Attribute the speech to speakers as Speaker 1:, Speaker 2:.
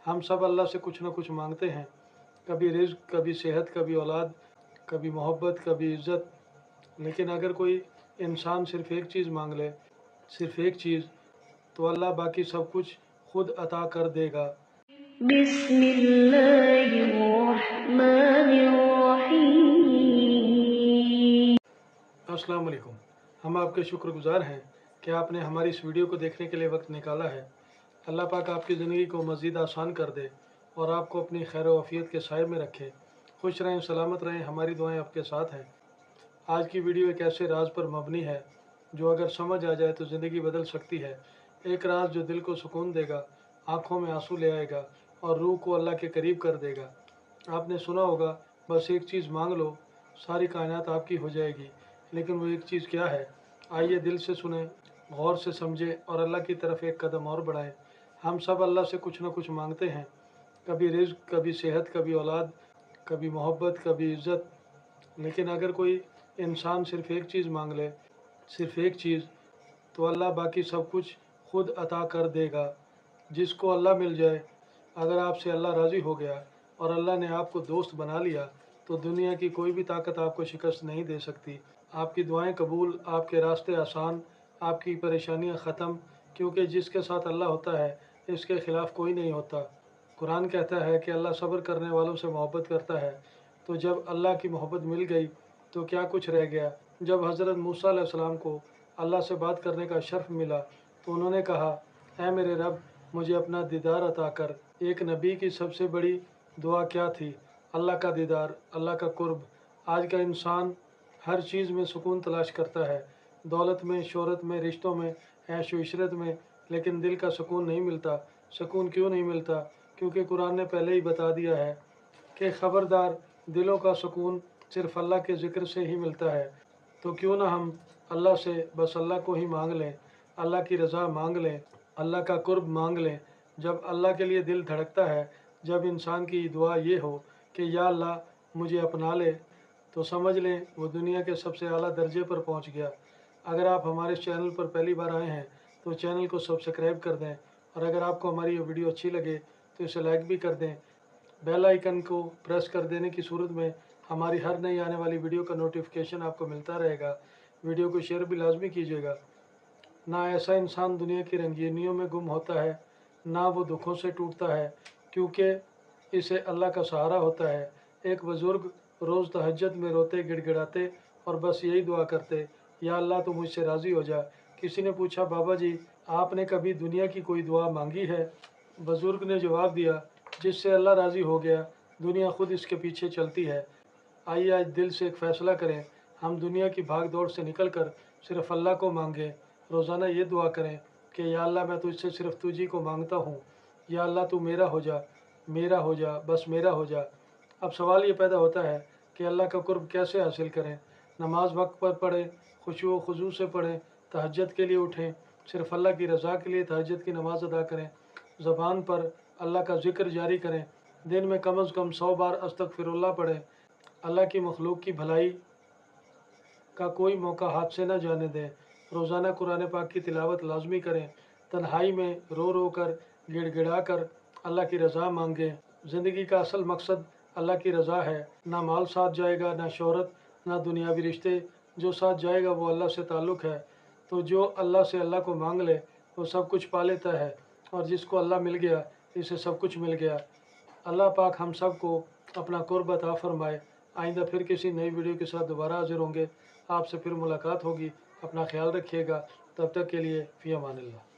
Speaker 1: हम सब अल्लाह से कुछ न कुछ मांगते हैं, कभी रिज़्क़, कभी सेहत, कभी औलाद, कभी मोहब्बत, कभी इज़्ज़त। लेकिन अगर कोई इंसान सिर्फ़ एक चीज़ मांग ले, सिर्फ़ एक चीज़, तो अल्लाह बाकी सब कुछ खुद अता कर देगा। अस्सलाम वालेकुम। हम आपके शुक्रगुज़ार हैं कि आपने हमारी इस वीडियो को देखने के लिए वक्त निकाला है। अल्लाह पाक आपकी ज़िंदगी को मज़ीद आसान कर दे और आपको अपनी खैर व आफ़ियत के साए में रखे। खुश रहें, सलामत रहें, हमारी दुआएं आपके साथ हैं। आज की वीडियो एक ऐसे राज पर मबनी है जो अगर समझ आ जाए तो ज़िंदगी बदल सकती है। एक राज जो दिल को सुकून देगा, आँखों में आंसू ले आएगा और रूह को अल्लाह के करीब कर देगा। आपने सुना होगा, बस एक चीज़ मांग लो, सारी कायनात आपकी हो जाएगी। लेकिन वो एक चीज़ क्या है? आइए दिल से सुने, गौर से समझें और अल्लाह की तरफ एक कदम और बढ़ाएं। हम सब अल्लाह से कुछ न कुछ मांगते हैं, कभी रिज़्क़, कभी सेहत, कभी औलाद, कभी मोहब्बत, कभी इज़्ज़त। लेकिन अगर कोई इंसान सिर्फ़ एक चीज़ मांग ले, सिर्फ़ एक चीज़, तो अल्लाह बाकी सब कुछ खुद अता कर देगा। जिसको अल्लाह मिल जाए, अगर आपसे अल्लाह राज़ी हो गया और अल्लाह ने आपको दोस्त बना लिया, तो दुनिया की कोई भी ताकत आपको शिकस्त नहीं दे सकती। आपकी दुआएं कबूल, आपके रास्ते आसान, आपकी परेशानियां ख़त्म, क्योंकि जिसके साथ अल्लाह होता है, इसके ख़िलाफ़ कोई नहीं होता। कुरान कहता है कि अल्लाह सब्र करने वालों से मोहब्बत करता है। तो जब अल्लाह की मोहब्बत मिल गई तो क्या कुछ रह गया। जब हज़रत मूसा अलैहिस्सलाम को अल्लाह से बात करने का शर्फ मिला तो उन्होंने कहा, ऐ मेरे रब, मुझे अपना दीदार अता कर। एक नबी की सबसे बड़ी दुआ क्या थी? अल्लाह का दीदार, अल्लाह का कुर्ब। आज का इंसान हर चीज़ में सुकून तलाश करता है, दौलत में, शोहरत में, रिश्तों में, ऐश व इशरत में, लेकिन दिल का सुकून नहीं मिलता। सुकून क्यों नहीं मिलता? क्योंकि कुरान ने पहले ही बता दिया है कि ख़बरदार, दिलों का सुकून सिर्फ़ अल्लाह के ज़िक्र से ही मिलता है। तो क्यों ना हम अल्लाह से बस अल्लाह को ही मांग लें, अल्लाह की रज़ा मांग लें, अल्लाह का कुर्ब मांग लें। जब अल्लाह के लिए दिल धड़कता है, जब इंसान की दुआ ये हो कि या अल्लाह मुझे अपना ले, तो समझ लें वो दुनिया के सबसे आला दर्जे पर पहुंच गया। अगर आप हमारे चैनल पर पहली बार आए हैं तो चैनल को सब्सक्राइब कर दें, और अगर आपको हमारी ये वीडियो अच्छी लगे तो इसे लाइक भी कर दें। बेल आइकन को प्रेस कर देने की सूरत में हमारी हर नई आने वाली वीडियो का नोटिफिकेशन आपको मिलता रहेगा। वीडियो को शेयर भी लाजमी कीजिएगा। ना ऐसा इंसान दुनिया की रंगीनियों में गुम होता है, ना वो दुखों से टूटता है, क्योंकि इसे अल्लाह का सहारा होता है। एक बुज़ुर्ग रोज़ तहज्जुद में रोते गिड़गिड़ाते और बस यही दुआ करते, या अल्लाह तो मुझसे राज़ी हो जा। किसी ने पूछा, बाबा जी, आपने कभी दुनिया की कोई दुआ मांगी है? बुज़ुर्ग ने जवाब दिया, जिससे अल्लाह राज़ी हो गया, दुनिया खुद इसके पीछे चलती है। आइए आज दिल से एक फ़ैसला करें, हम दुनिया की भाग दौड़ से निकल कर सिर्फ़ अल्लाह को मांगें। रोज़ाना ये दुआ करें कि या अल्लाह, मैं तुझसे सिर्फ़ तुझी को मांगता हूँ। या अल्लाह, तू मेरा हो जा, मेरा हो जा, बस मेरा हो जा। अब सवाल ये पैदा होता है कि अल्लाह का कुर्ब कैसे हासिल करें? नमाज वक्त पर पढ़ें, खुशू व खुजू से पढ़ें, तहज्जुद के लिए उठें, सिर्फ़ अल्लाह की रज़ा के लिए तहज्जुद की नमाज़ अदा करें, ज़बान पर अल्लाह का ज़िक्र जारी करें, दिन में कम अज़ कम 100 बार अस्तग़फ़िरुल्लाह पढ़ें। अल्लाह की मखलूक की भलाई का कोई मौका हाथ से न जाने दें। रोज़ाना कुरान पाक की तिलावत लाजमी करें, तन्हाई में रो रो कर, गिड़गिड़ा कर अल्लाह की रज़ा मांगें। ज़िंदगी का असल मकसद अल्लाह की रज़ा है। ना माल साथ जाएगा, ना शोहरत, ना दुनियावी रिश्ते। जो साथ जाएगा वो अल्लाह से ताल्लुक़ है। तो जो अल्लाह से अल्लाह को मांग ले वो सब कुछ पा लेता है, और जिसको अल्लाह मिल गया, इसे सब कुछ मिल गया। अल्लाह पाक हम सब को अपना कुर्ब अता फ़रमाए। आइंदा फिर किसी नई वीडियो के साथ दोबारा हाज़िर होंगे। आपसे फिर मुलाकात होगी। अपना ख्याल रखिएगा। तब तक के लिए फ़ी अमानिल्लाह।